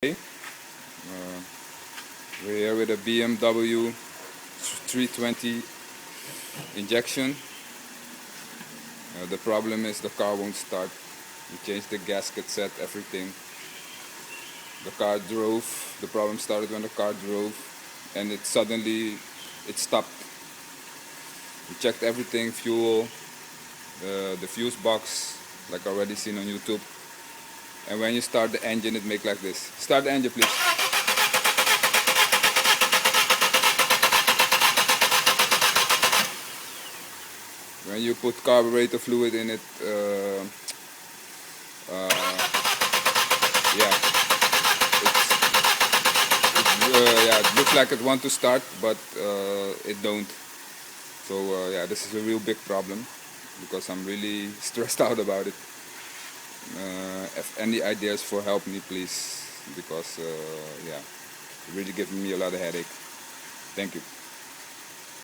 We're here with a BMW 320 injection. The problem is the car won't start. We changed the gasket set, everything. The car drove. The problem started when the car drove, and it stopped. We checked everything, fuel, the fuse box, like already seen on YouTube. And when you start the engine, it makes like this. Start the engine, please. When you put carburetor fluid in it, it looks like it wants to start, but it don't. So this is a real big problem because I'm really stressed out about it. If any ideas for help me, please, because it really giving me a lot of headache. Thank you.